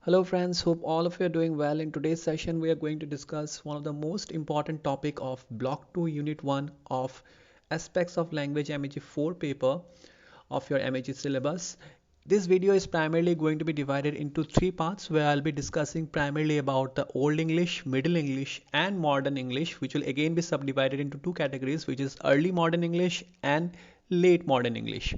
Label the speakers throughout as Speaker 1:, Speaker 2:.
Speaker 1: Hello friends, hope all of you are doing well. In today's session, we are going to discuss one of the most important topic of Block 2 Unit 1 of Aspects of Language MEG 4 paper of your MEG syllabus. This video is primarily going to be divided into three parts where I'll be discussing primarily about the Old English, Middle English and Modern English, which will again be subdivided into two categories, which is Early Modern English and Late Modern English.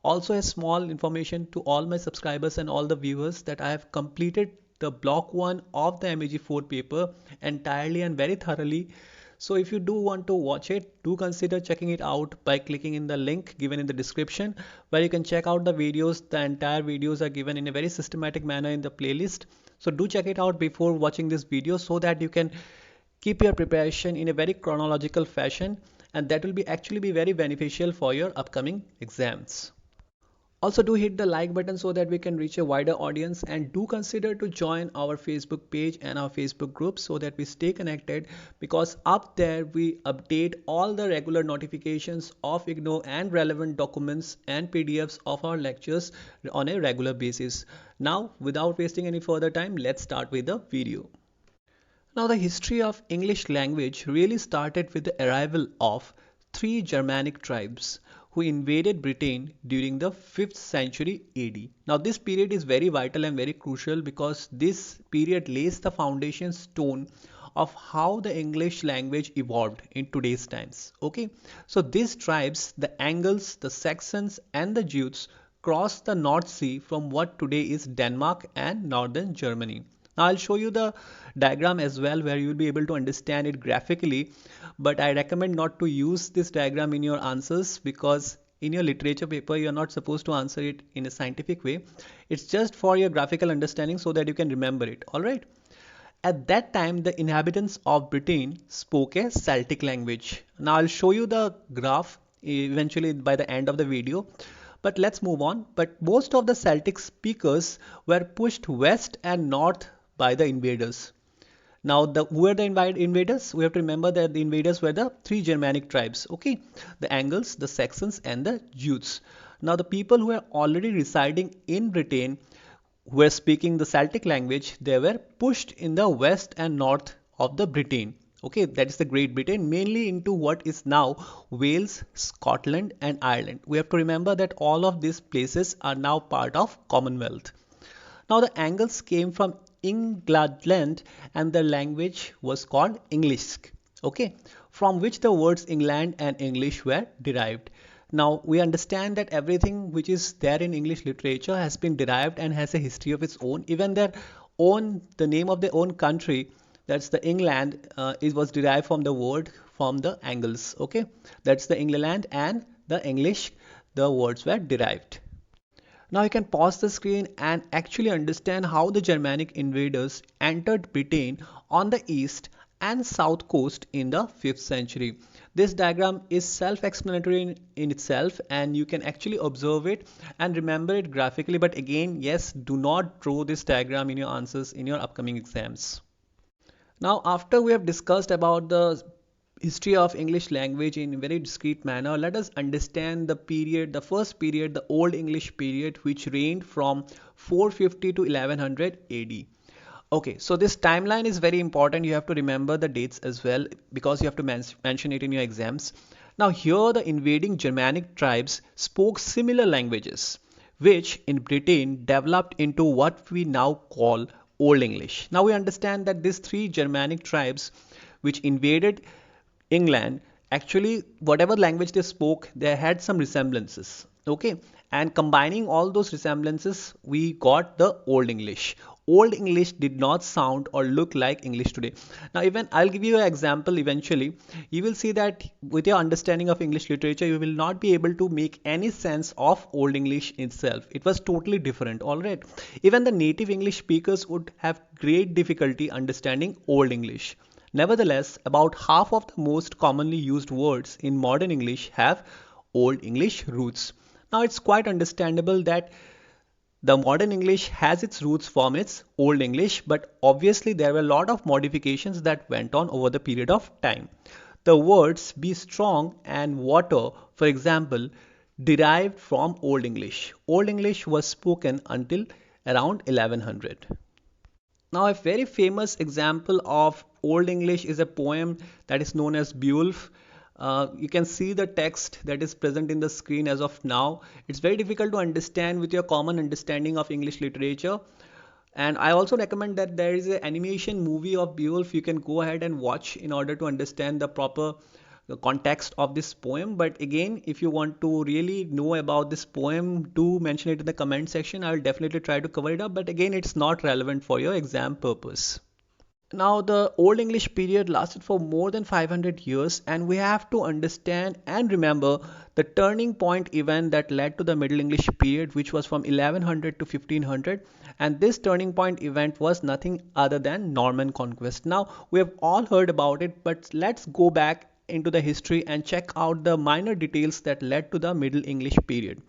Speaker 1: Also, a small information to all my subscribers and all the viewers that I have completed the block 1 of the MEG4 paper entirely and very thoroughly. So if you do want to watch it, do consider checking it out by clicking in the link given in the description, where you can check out the videos. The entire videos are given in a very systematic manner in the playlist. So do check it out before watching this video so that you can keep your preparation in a very chronological fashion, and that will be actually be very beneficial for your upcoming exams. Also, do hit the like button so that we can reach a wider audience, and do consider to join our Facebook page and our Facebook group so that we stay connected, because up there we update all the regular notifications of IGNOU and relevant documents and PDFs of our lectures on a regular basis. Now, without wasting any further time, let's start with the video. Now, the history of English language really started with the arrival of three Germanic tribes who invaded Britain during the 5th century AD. Now, this period is very vital and very crucial because this period lays the foundation stone of how the English language evolved in today's times. Okay, so these tribes, the Angles, the Saxons, and the Jutes, crossed the North Sea from what today is Denmark and northern Germany. Now I'll show you the diagram as well where you'll be able to understand it graphically, but I recommend not to use this diagram in your answers because in your literature paper you're not supposed to answer it in a scientific way. It's just for your graphical understanding so that you can remember it. Alright. At that time, the inhabitants of Britain spoke a Celtic language. Now I'll show you the graph eventually by the end of the video. But let's move on. But most of the Celtic speakers were pushed west and north by the invaders. Now, who were the invaders? We have to remember that the invaders were the three Germanic tribes, okay? The Angles, the Saxons, and the Jutes. Now, the people who were already residing in Britain who were speaking the Celtic language, they were pushed in the west and north of the Britain. Okay, that is the Great Britain, mainly into what is now Wales, Scotland, and Ireland. We have to remember that all of these places are now part of Commonwealth. Now the Angles came from England and their language was called English. Okay, from which the words England and English were derived. Now we understand that everything which is there in English literature has been derived and has a history of its own. Even their own, the name of their own country, that's the England, it was derived from the word from the Angles. Okay, that's the England and the English, the words were derived. Now you can pause the screen and actually understand how the Germanic invaders entered Britain on the east and south coast in the 5th century. This diagram is self-explanatory in itself, and you can actually observe it and remember it graphically, but again, yes, do not draw this diagram in your answers in your upcoming exams. Now, after we have discussed about the history of English language in a very discrete manner, let us understand the period, the first period, the Old English period, which reigned from 450 to 1100 AD. Okay, so this timeline is very important. You have to remember the dates as well because you have to mention it in your exams. Now, here the invading Germanic tribes spoke similar languages, which in Britain developed into what we now call Old English. Now, we understand that these three Germanic tribes which invaded England, actually whatever language they spoke, they had some resemblances. Okay, and combining all those resemblances, we got the Old English. Old English did not sound or look like English today. Now, even I'll give you an example eventually. You will see that with your understanding of English literature, you will not be able to make any sense of Old English itself. It was totally different, all right. Even the native English speakers would have great difficulty understanding Old English. Nevertheless, about half of the most commonly used words in modern English have Old English roots. Now, it's quite understandable that the modern English has its roots from its Old English, but obviously there were a lot of modifications that went on over the period of time. The words be strong and water, for example, derived from Old English. Old English was spoken until around 1100. Now, a very famous example of Old English is a poem that is known as Beowulf. You can see the text that is present in the screen as of now. It's very difficult to understand with your common understanding of English literature. And I also recommend that there is an animation movie of Beowulf you can go ahead and watch in order to understand the proper context of this poem. But again, if you want to really know about this poem, do mention it in the comment section. I'll definitely try to cover it up. But again, it's not relevant for your exam purpose. Now, the Old English period lasted for more than 500 years, and we have to understand and remember the turning point event that led to the Middle English period, which was from 1100 to 1500. And this turning point event was nothing other than Norman conquest. Now, we have all heard about it, but let's go back into the history and check out the minor details that led to the Middle English period.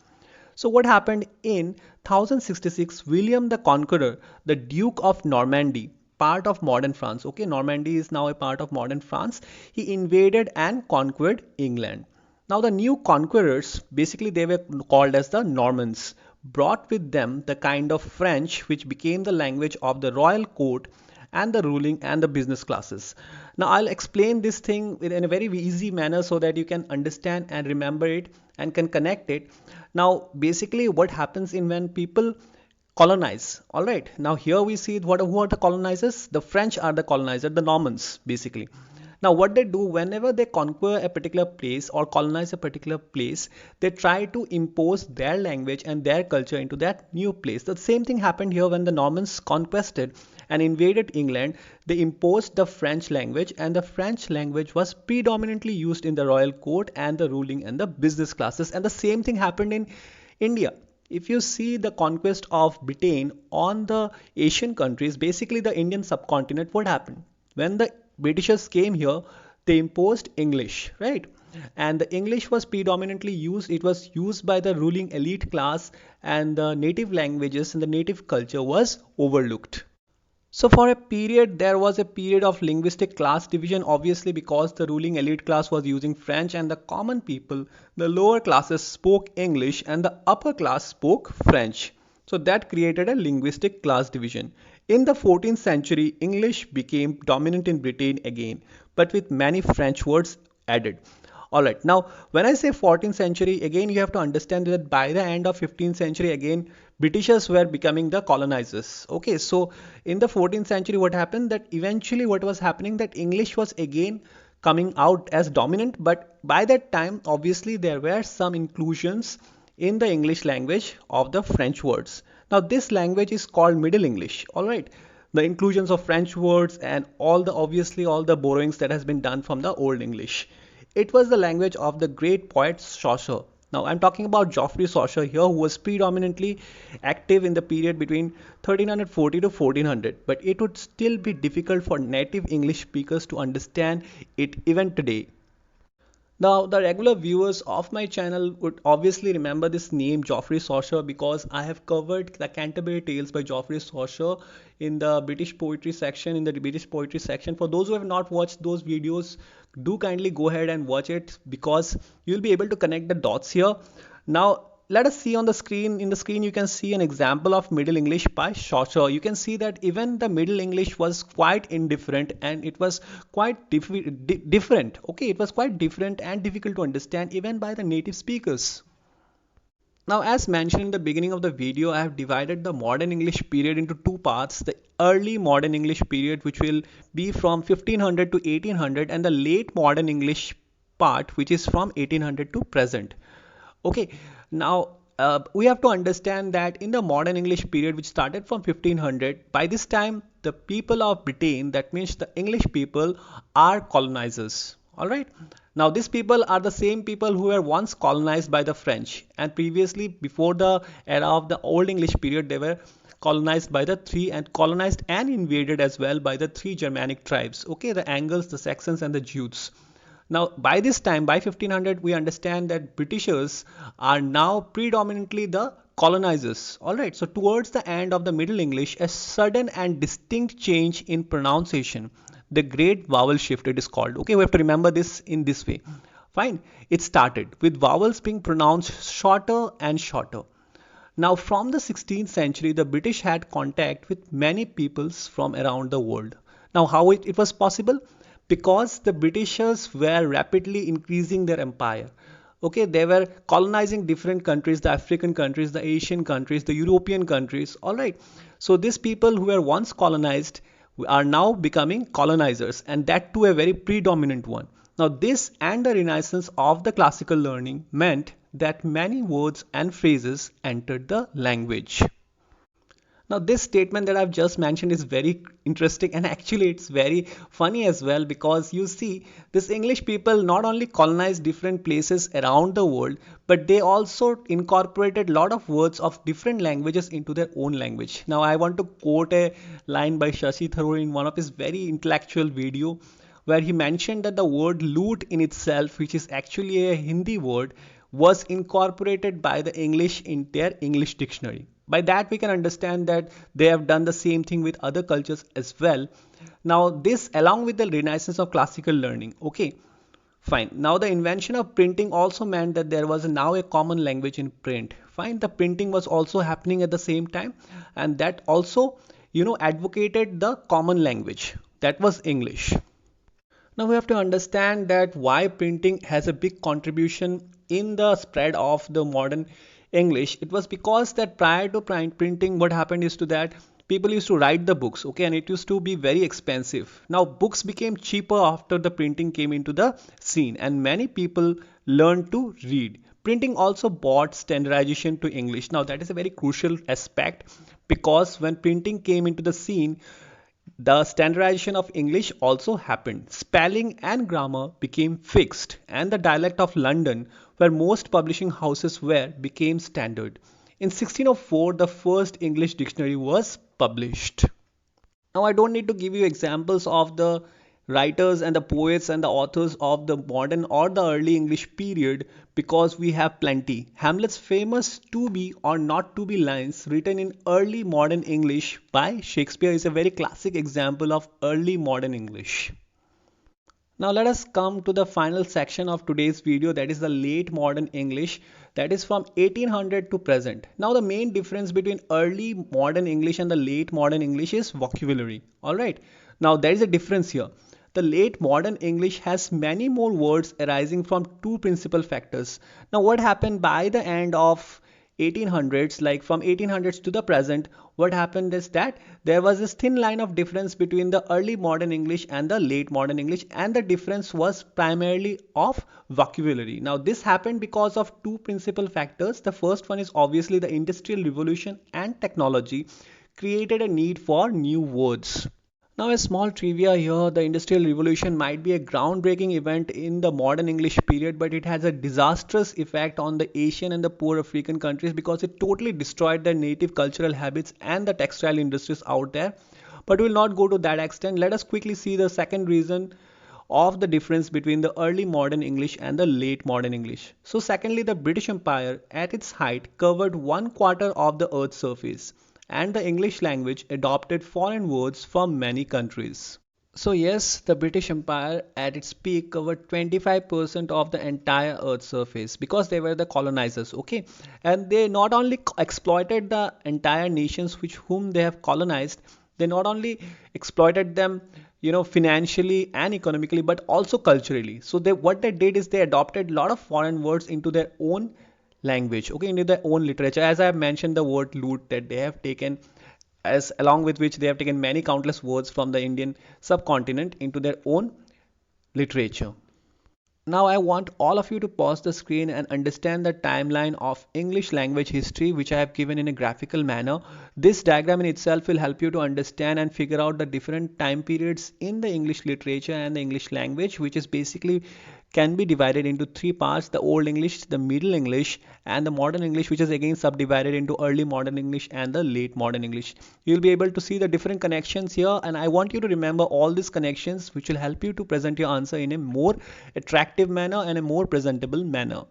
Speaker 1: So what happened in 1066, William the Conqueror, the Duke of Normandy, part of modern France. Okay, Normandy is now a part of modern France. He invaded and conquered England. Now the new conquerors, basically they were called as the Normans, brought with them the kind of French which became the language of the royal court and the ruling and the business classes. Now I'll explain this thing in a very easy manner so that you can understand and remember it and can connect it. Now basically what happens in when people colonize. All right, now here we see who are the colonizers. The French are the colonizer, the Normans basically. Now what they do whenever they conquer a particular place or colonize a particular place, they try to impose their language and their culture into that new place. The same thing happened here when the Normans conquered and invaded England. They imposed the French language, and the French language was predominantly used in the royal court and the ruling and the business classes. And the same thing happened in India. If you see the conquest of Britain on the Asian countries, basically the Indian subcontinent, what happened? When the Britishers came here, they imposed English, right? And the English was predominantly used, it was used by the ruling elite class, and the native languages and the native culture was overlooked. So for a period, there was a period of linguistic class division, obviously because the ruling elite class was using French and the common people, the lower classes spoke English and the upper class spoke French. So that created a linguistic class division. In the 14th century, English became dominant in Britain again, but with many French words added. Alright, now when I say 14th century, again you have to understand that by the end of 15th century, again Britishers were becoming the colonizers. Okay, so in the 14th century, what happened that eventually what was happening that English was again coming out as dominant, but by that time obviously there were some inclusions in the English language of the French words. Now this language is called Middle English. Alright, the inclusions of French words and all the obviously all the borrowings that has been done from the Old English. It was the language of the great poet Chaucer. Now I'm talking about Geoffrey Chaucer here, who was predominantly active in the period between 1340 to 1400, but it would still be difficult for native English speakers to understand it even today. Now, the regular viewers of my channel would obviously remember this name Geoffrey Chaucer because I have covered the Canterbury Tales by Geoffrey Chaucer in the British poetry section. For those who have not watched those videos, do kindly go ahead and watch it because you'll be able to connect the dots here. Now, let us see on the screen. In the screen, you can see an example of Middle English by Chaucer. You can see that even the Middle English was quite indifferent and it was quite different. Okay, it was quite different and difficult to understand even by the native speakers. Now, as mentioned in the beginning of the video, I have divided the modern English period into two parts. The early modern English period, which will be from 1500 to 1800, and the late modern English part, which is from 1800 to present. Okay, now we have to understand that in the modern English period, which started from 1500, by this time the people of Britain, that means the English people, are colonizers. All right. Now these people are the same people who were once colonized by the French, and previously before the era of the Old English period, they were colonized by the three and colonized and invaded as well by the three Germanic tribes. Okay, the Angles, the Saxons, and the Jutes. Now, by this time, by 1500, we understand that Britishers are now predominantly the colonizers. Alright, so towards the end of the Middle English, a sudden and distinct change in pronunciation, the great vowel shift it is called. Okay, we have to remember this in this way. Fine, it started with vowels being pronounced shorter and shorter. Now, from the 16th century, the British had contact with many peoples from around the world. Now, how it was possible? Because the Britishers were rapidly increasing their empire. Okay, they were colonizing different countries, the African countries, the Asian countries, the European countries. All right. So these people who were once colonized are now becoming colonizers, and that too a very predominant one. Now, this and the renaissance of the classical learning meant that many words and phrases entered the language. Now, this statement that I've just mentioned is very interesting, and actually it's very funny as well, because you see, this English people not only colonized different places around the world, but they also incorporated a lot of words of different languages into their own language. Now, I want to quote a line by Shashi Tharoor in one of his very intellectual video, where he mentioned that the word loot in itself, which is actually a Hindi word, was incorporated by the English in their English dictionary. By that, we can understand that they have done the same thing with other cultures as well. Now, this along with the renaissance of classical learning. Okay, fine. Now, the invention of printing also meant that there was now a common language in print. Fine, the printing was also happening at the same time, and that also, advocated the common language. That was English. Now we have to understand that why printing has a big contribution in the spread of the modern English. It was because that prior to printing, what happened is to that people used to write the books, okay, and it used to be very expensive. Now books became cheaper after the printing came into the scene, and many people learned to read. Printing also brought standardization to English. Now that is a very crucial aspect, because when printing came into the scene, the standardization of English also happened. Spelling and grammar became fixed, and the dialect of London, where most publishing houses were, became standard. In 1604, the first English dictionary was published. Now, I don't need to give you examples of the writers and the poets and the authors of the modern or the early English period, because we have plenty. Hamlet's famous to be or not to be lines written in early modern English by Shakespeare is a very classic example of early modern English. Now let us come to the final section of today's video, that is the late modern English, that is from 1800 to present. Now the main difference between early modern English and the late modern English is vocabulary. Alright, now there is a difference here. The late modern English has many more words arising from two principal factors. Now what happened by the end of 1800s, like from 1800s to the present, what happened is that there was this thin line of difference between the early modern English and the late modern English, and the difference was primarily of vocabulary. Now this happened because of two principal factors. The first one is obviously the Industrial Revolution and technology created a need for new words. Now, a small trivia here, the Industrial Revolution might be a groundbreaking event in the modern English period, but it has a disastrous effect on the Asian and the poor African countries, because it totally destroyed their native cultural habits and the textile industries out there. But we will not go to that extent. Let us quickly see the second reason of the difference between the early modern English and the late modern English. So secondly, the British Empire at its height covered 1/4 of the earth's surface, and the English language adopted foreign words from many countries. So yes, the British Empire at its peak covered 25% of the entire earth's surface, because they were the colonizers, okay? And they not only exploited the entire nations which whom they have colonized, they not only exploited them, financially and economically, but also culturally. So what they did is they adopted a lot of foreign words into their own language, okay, into their own literature. As I have mentioned, the word loot, that they have taken, as along with which they have taken many countless words from the Indian subcontinent into their own literature. Now I want all of you to pause the screen and understand the timeline of English language history, which I have given in a graphical manner. This diagram in itself will help you to understand and figure out the different time periods in the English literature and the English language, which is basically can be divided into three parts: the Old English, the Middle English, and the Modern English, which is again subdivided into Early Modern English and the Late Modern English. You'll be able to see the different connections here, and I want you to remember all these connections, which will help you to present your answer in a more attractive manner and a more presentable manner.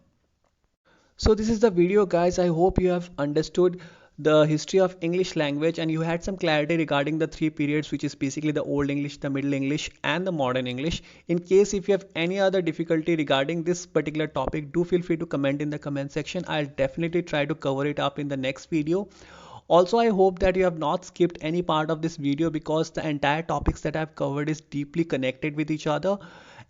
Speaker 1: So this is the video, guys. I hope you have understood the history of English language, and you had some clarity regarding the three periods, which is basically the Old English, the Middle English, and the Modern English. In case if you have any other difficulty regarding this particular topic, do feel free to comment in the comment section. I'll definitely try to cover it up in the next video. Also, I hope that you have not skipped any part of this video, because the entire topics that I've covered is deeply connected with each other.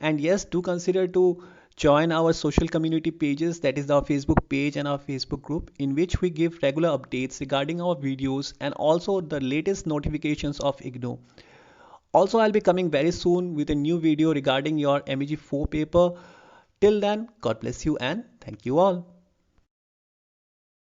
Speaker 1: And yes, do consider to join our social community pages, that is our Facebook page and our Facebook group, in which we give regular updates regarding our videos and also the latest notifications of IGNOU. Also, I'll be coming very soon with a new video regarding your MEG 4 paper. Till then, God bless you and thank you all.